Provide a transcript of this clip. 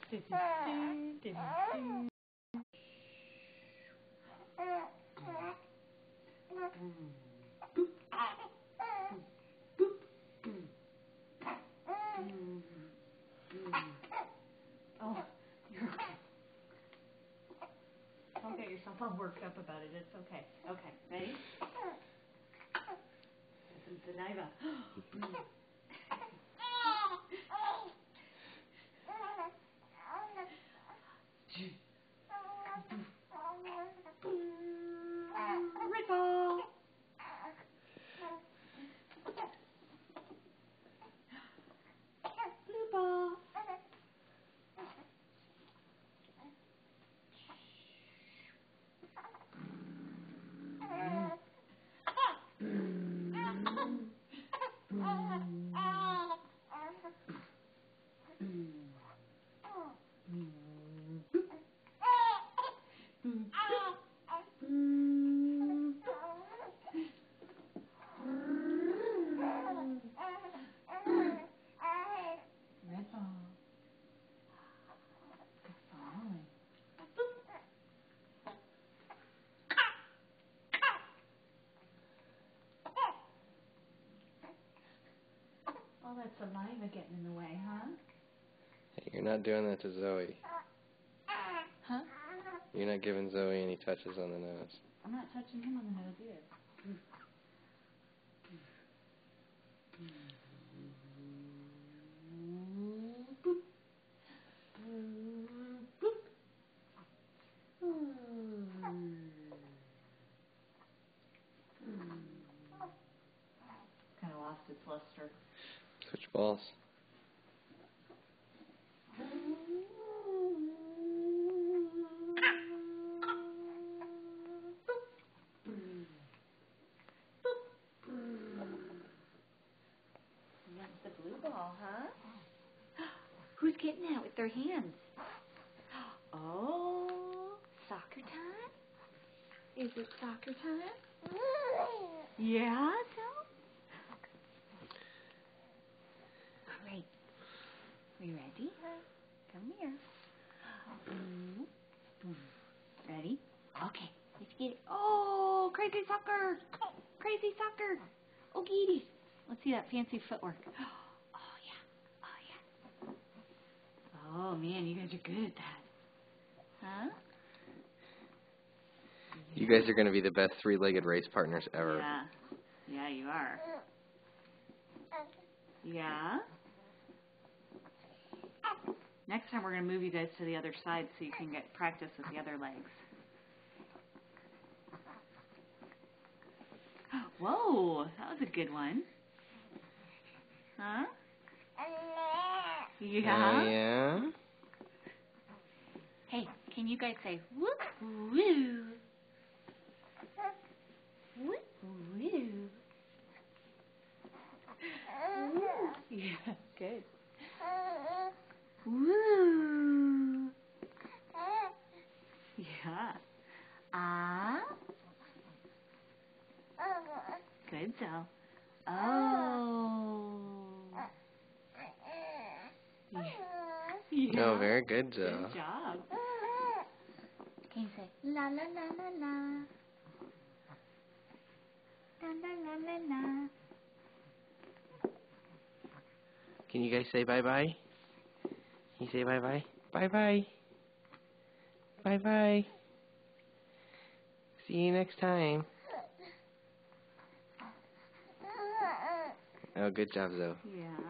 Oh, you're okay. Don't get yourself all worked up about it. It's okay. Okay, ready? This is Zenaiva. Red ball. Blue ball. Oh, that's Zenaiva getting in the way, huh? Hey, you're not doing that to Zoe. Huh? You're not giving Zoe any touches on the nose. I'm not touching him on the nose either. Kind of lost its luster. Switch balls. That's the blue ball, huh? Who's getting that with their hands? Oh, soccer time? Is it soccer time? Yeah, so? All right. Are you ready? Come here. Ready? Okay. Let's get it. Oh, crazy soccer. Crazy soccer. Oh, Geeties. Let's see that fancy footwork. Oh, yeah. Oh, yeah. Oh, man, you guys are good at that. Huh? You guys are going to be the best three-legged race partners ever. Yeah. Yeah, you are. Yeah. Next time we're going to move you guys to the other side so you can get practice with the other legs. Whoa, that was a good one. Huh? Yeah? Yeah? Hey, can you guys say whoop woo? Whoop woo. Yeah, good. Woo. Yeah. Ah. Good, Joe. Oh. Yeah. No, very good, Joe. Good job. Can you say la la la la la? La la la la la. Can you guys say bye-bye? Can you say bye-bye? Bye-bye. Bye-bye. See you next time. Oh, good job, Zoe. Yeah.